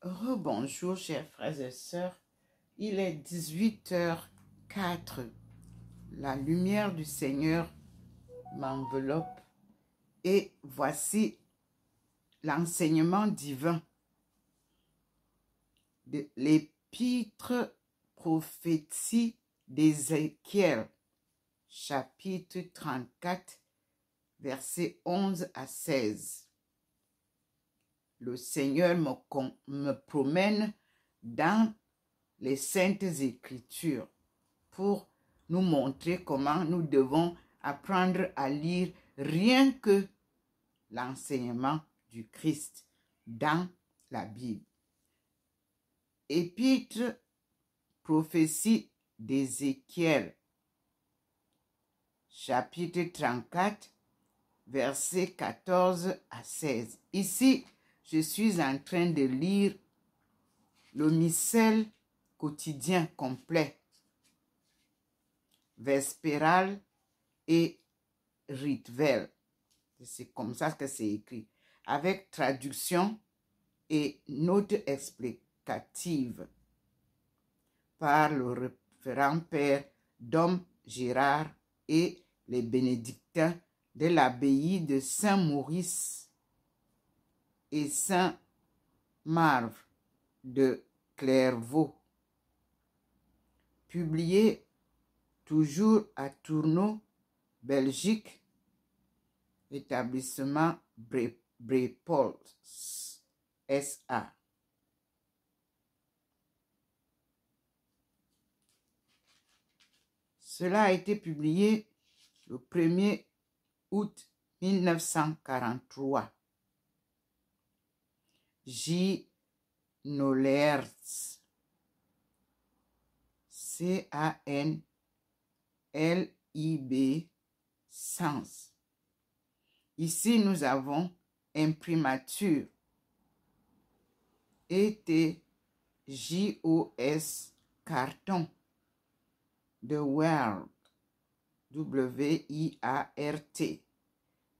Rebonjour, chers frères et sœurs. Il est 18h04. La lumière du Seigneur m'enveloppe et voici l'enseignement divin de l'épître prophétie d'Ézéchiel, chapitre 34, versets 11 à 16. Le Seigneur me promène dans les Saintes Écritures pour nous montrer comment nous devons apprendre à lire rien que l'enseignement du Christ dans la Bible. Épître prophétie d'Ézéchiel, chapitre 34, versets 14 à 16. Ici, je suis en train de lire le missel quotidien complet, vespéral et rituel. C'est comme ça que c'est écrit, avec traduction et note explicative par le référent père Dom Gérard et les bénédictins de l'abbaye de Saint-Maurice et Saint-Marve de Clairvaux, publié toujours à Tourneau, Belgique, établissement Brepols S.A. Cela a été publié le 1er août 1943. J. Nolertz, C-A-N-L-I-B, Sens. Ici, nous avons imprimature, E-T-J-O-S, carton, de World, W-I-A-R-T,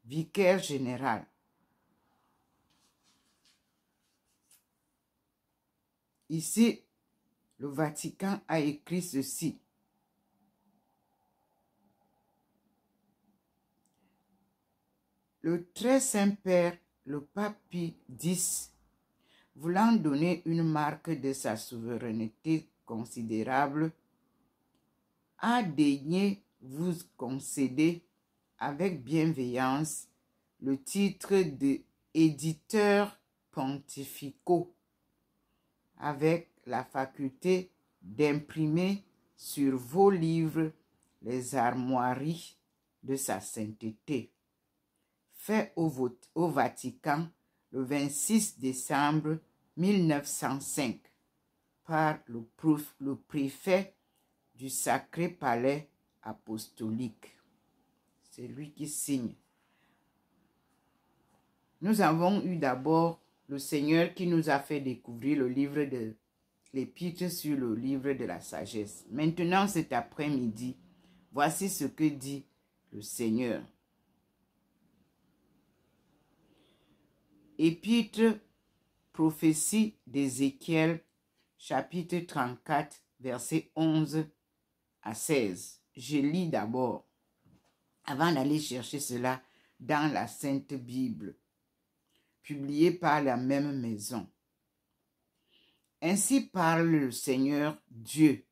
vicaire général. Ici, le Vatican a écrit ceci. Le très Saint-Père, le pape Pie X, voulant donner une marque de sa souveraineté considérable, a daigné vous concéder avec bienveillance le titre de éditeurs pontificaux, avec la faculté d'imprimer sur vos livres les armoiries de sa sainteté. Fait au Vatican le 26 décembre 1905 par le préfet du Sacré Palais apostolique. C'est lui qui signe. Nous avons eu d'abord le Seigneur qui nous a fait découvrir le livre de l'épître sur le livre de la sagesse. Maintenant, cet après-midi, voici ce que dit le Seigneur. Épître prophétie d'Ézéchiel, chapitre 34, versets 11 à 16. Je lis d'abord, avant d'aller chercher cela dans la Sainte Bible, publiée par la même maison. Ainsi parle le Seigneur Dieu.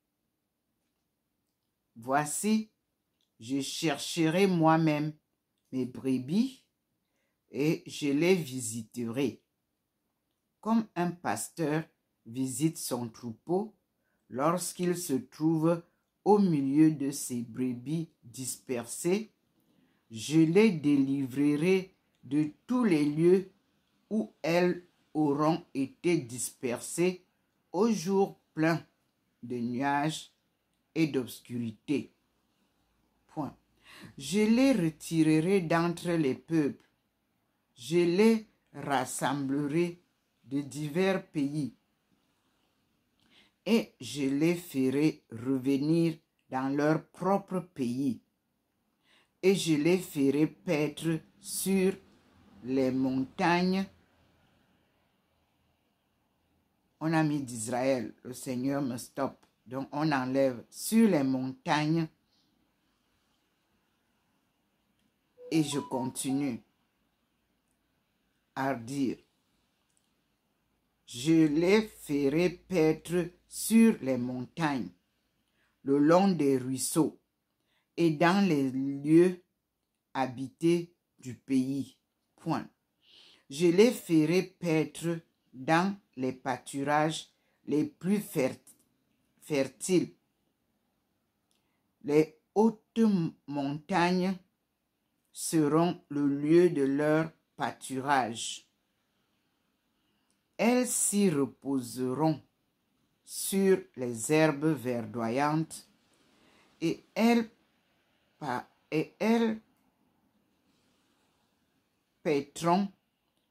Voici, je chercherai moi-même mes brebis et je les visiterai. Comme un pasteur visite son troupeau lorsqu'il se trouve au milieu de ses brebis dispersées, je les délivrerai de tous les lieux où elles auront été dispersées au jour plein de nuages et d'obscurité. Point. Je les retirerai d'entre les peuples. Je les rassemblerai de divers pays et je les ferai revenir dans leur propre pays et je les ferai paître sur les montagnes On a mis d'Israël. Le Seigneur me stoppe. Donc, on enlève sur les montagnes. Et je continue à dire, je les ferai paître sur les montagnes, le long des ruisseaux et dans les lieux habités du pays. Point. Je les ferai paître dans les pâturages les plus fertiles. Les hautes montagnes seront le lieu de leur pâturage. Elles s'y reposeront sur les herbes verdoyantes et elles paîtront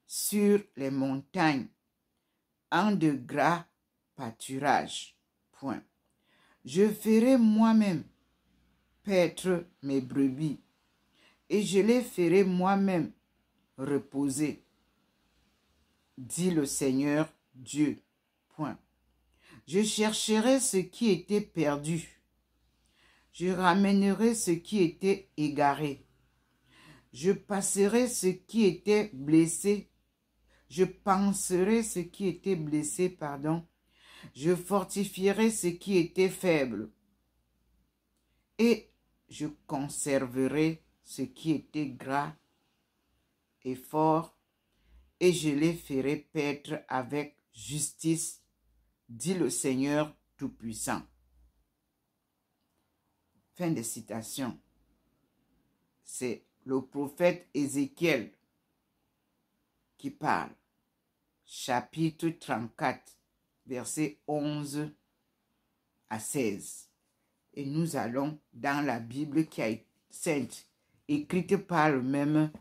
sur les montagnes en de gras pâturages. Point. Je ferai moi-même paître mes brebis et je les ferai moi-même reposer, dit le Seigneur Dieu. Point. Je chercherai ce qui était perdu. Je ramènerai ce qui était égaré. Je passerai ce qui était blessé. Je panserai ce qui était blessé, pardon. Je fortifierai ce qui était faible. Et je conserverai ce qui était gras et fort, et je les ferai paître avec justice, dit le Seigneur Tout-Puissant. Fin de citation. C'est le prophète Ézéchiel qui parle. Chapitre 34, versets 11 à 16. Et nous allons dans la Bible qui est sainte, écrite par le même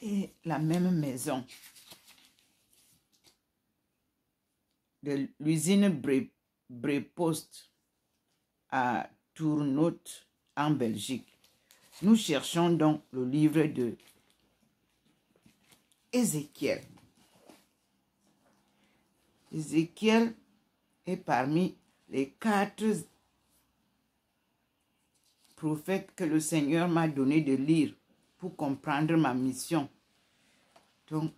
et la même maison de l'usine Brepost à Tournout en Belgique. Nous cherchons donc le livre de Ézéchiel. Ézéchiel est parmi les 4 prophètes que le Seigneur m'a donné de lire pour comprendre ma mission. Donc,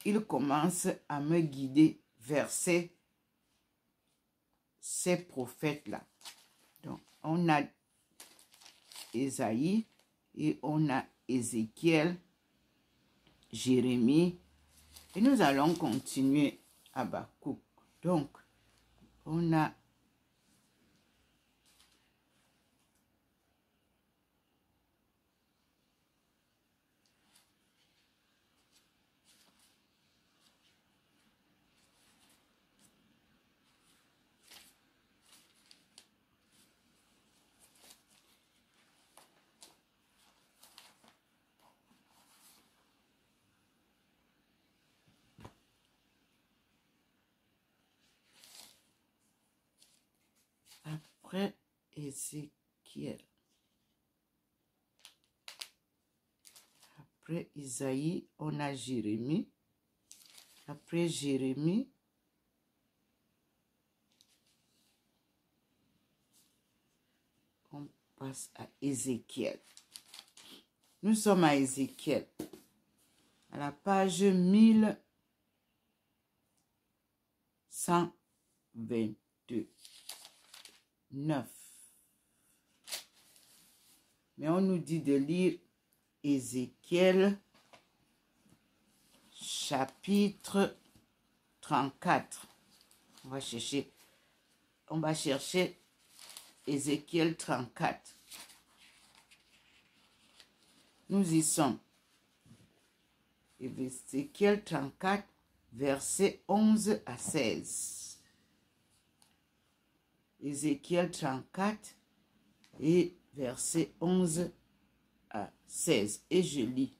il commence à me guider vers ces prophètes-là. Donc, on a Ésaïe et on a Ézéchiel, Jérémie, et nous allons continuer à Habakkuk. Donc, on a après Ézéchiel. Après Isaïe, on a Jérémie. Après Jérémie, on passe à Ézéchiel. Nous sommes à Ézéchiel, à la page 1122. 9. Mais on nous dit de lire Ézéchiel chapitre 34. On va chercher Ézéchiel 34. Nous y sommes. Ézéchiel 34, versets 11 à 16. Ézéchiel 34 et versets 11 à 16. Et je lis.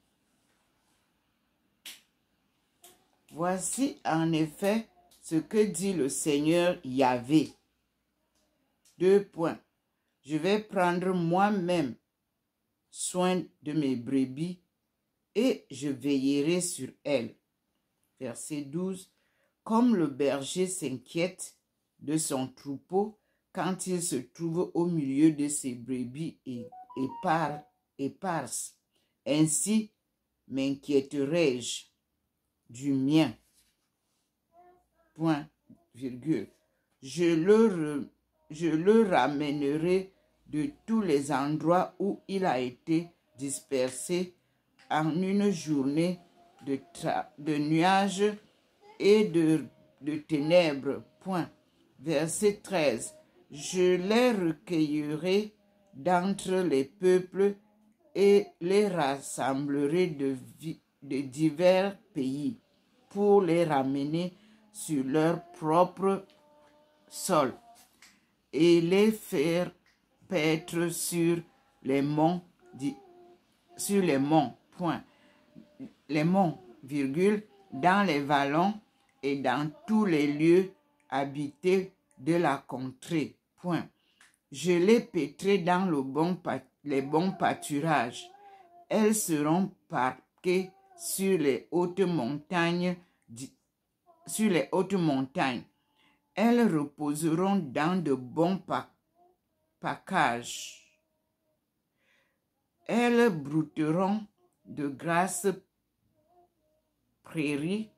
Voici en effet ce que dit le Seigneur Yahvé. 2 points. Je vais prendre moi-même soin de mes brebis et je veillerai sur elles. verset 12. Comme le berger s'inquiète de son troupeau quand il se trouve au milieu de ses brebis éparses, ainsi m'inquiéterai-je du mien. Point, virgule. Je le ramènerai de tous les endroits où il a été dispersé en une journée de nuages et de ténèbres. Point. Verset 13. Je les recueillerai d'entre les peuples et les rassemblerai de divers pays pour les ramener sur leur propre sol et les faire paître sur les monts, point. Les monts, virgule, dans les vallons et dans tous les lieux habités de la contrée, point. Je les paîtrai dans les bons pâturages. Elles seront parquées sur les hautes montagnes. Elles reposeront dans de bons packages. Elles brouteront de grasses prairies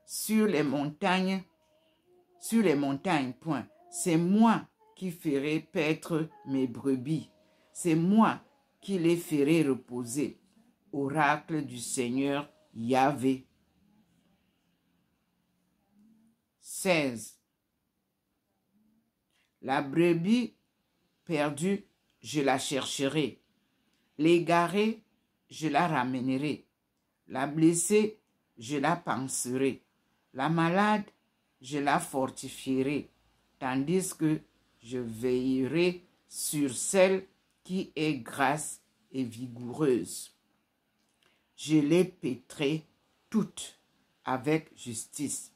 sur les montagnes, point. C'est moi qui ferai paître mes brebis. C'est moi qui les ferai reposer. Oracle du Seigneur Yahvé. 16. La brebis perdue, je la chercherai. L'égarée, je la ramènerai. La blessée, je la panserai. La malade, je la fortifierai, tandis que je veillerai sur celle qui est grasse et vigoureuse. Je les paîtrai toutes avec justice.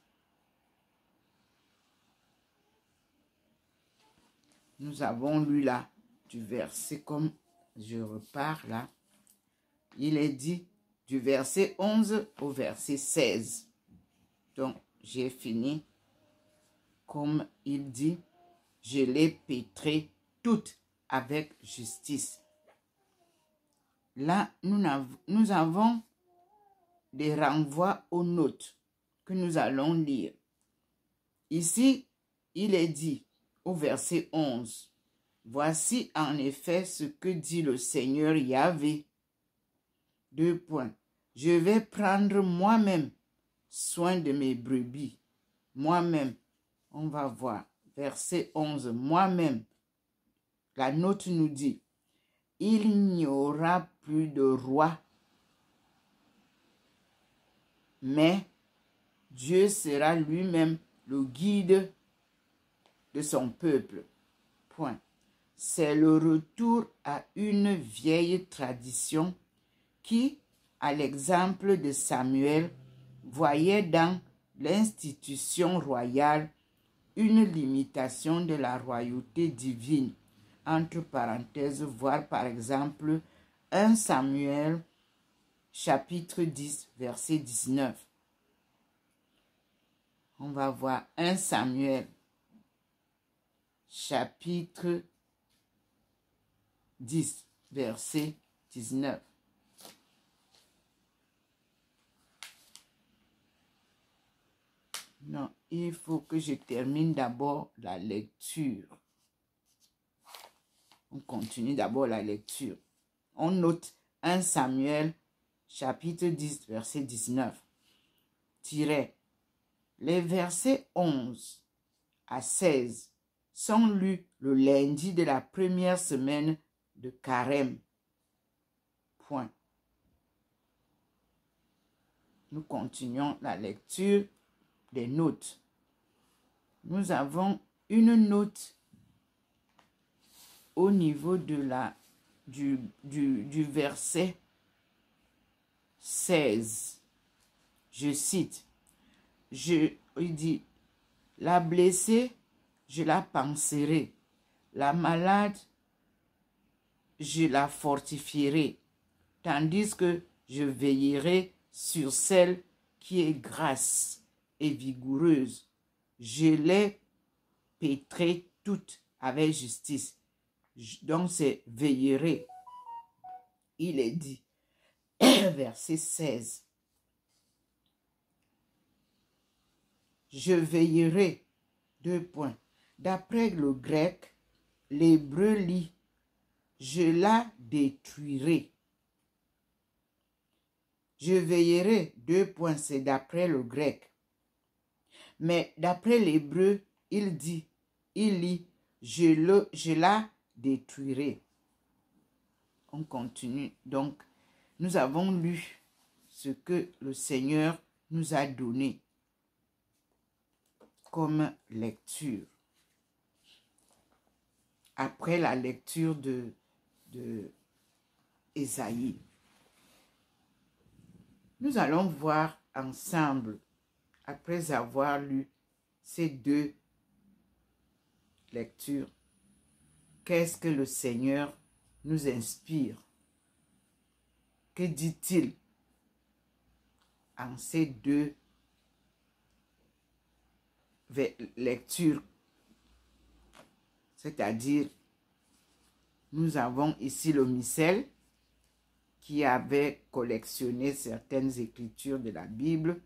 Nous avons lu là du verset, comme je repars là, il est dit du verset 11 au verset 16. Donc, j'ai fini. Comme il dit, je les paîtrai toutes avec justice. Là, nous avons des renvois aux notes que nous allons lire. Ici, il est dit au verset 11, « Voici en effet ce que dit le Seigneur Yahvé. » 2 points. « Je vais prendre moi-même soin de mes brebis. » Moi-même. On va voir. Verset 11. Moi-même. La note nous dit, « Il n'y aura plus de roi, mais Dieu sera lui-même le guide de son peuple. » Point. C'est le retour à une vieille tradition qui, à l'exemple de Samuel, voyait dans l'institution royale une limitation de la royauté divine. Entre parenthèses, voir par exemple 1 Samuel chapitre 10 verset 19. On va voir 1 Samuel chapitre 10 verset 19. Non, il faut que je termine d'abord la lecture. On continue d'abord la lecture. On note 1 Samuel, chapitre 10, verset 19. Les versets 11 à 16 sont lus le lundi de la première semaine de Carême. Point. Nous continuons la lecture des notes. Nous avons une note au niveau de du verset 16. Je cite, il dit, « La blessée, je la panserai. La malade, je la fortifierai, tandis que je veillerai sur celle qui est grasse et vigoureuse. Je les pétrerai toutes avec justice. Donc c'est veillerai. Il est dit, verset 16. Je veillerai, 2 points. D'après le grec, l'hébreu lit, je la détruirai. Je veillerai, 2 points, c'est d'après le grec. Mais d'après l'hébreu, il lit, je la détruirai. On continue. Donc, nous avons lu ce que le Seigneur nous a donné comme lecture. Après la lecture de Ésaïe, nous allons voir ensemble, après avoir lu ces 2 lectures, qu'est-ce que le Seigneur nous inspire? Que dit-il en ces 2 lectures? C'est-à-dire, nous avons ici le missel qui avait collectionné certaines écritures de la Bible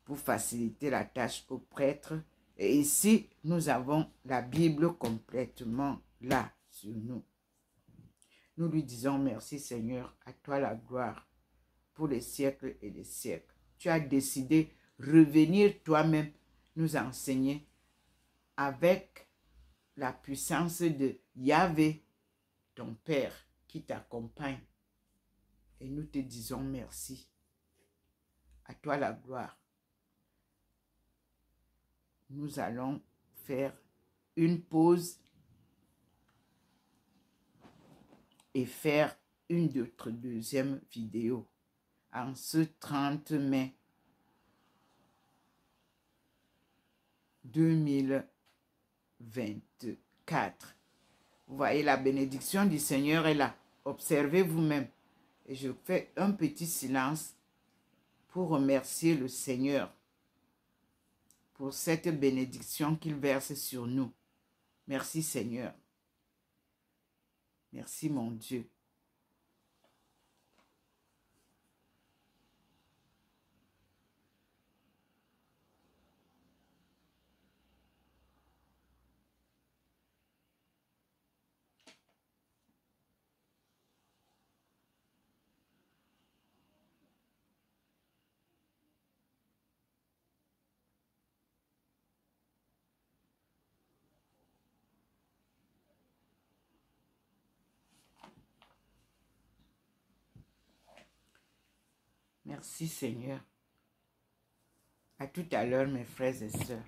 pour faciliter la tâche aux prêtres. Et ici, nous avons la Bible complètement là, sur nous. Nous lui disons merci Seigneur, à toi la gloire pour les siècles et les siècles. Tu as décidé de revenir toi-même nous enseigner avec la puissance de Yahvé, ton Père, qui t'accompagne. Et nous te disons merci. À toi la gloire. Nous allons faire une pause et faire une autre deuxième vidéo en ce 30 mai 2024. Vous voyez, la bénédiction du Seigneur est là. Observez vous-même. Et je fais un petit silence pour remercier le Seigneur pour cette bénédiction qu'il verse sur nous. Merci Seigneur. Merci mon Dieu. Merci Seigneur. À tout à l'heure mes frères et sœurs.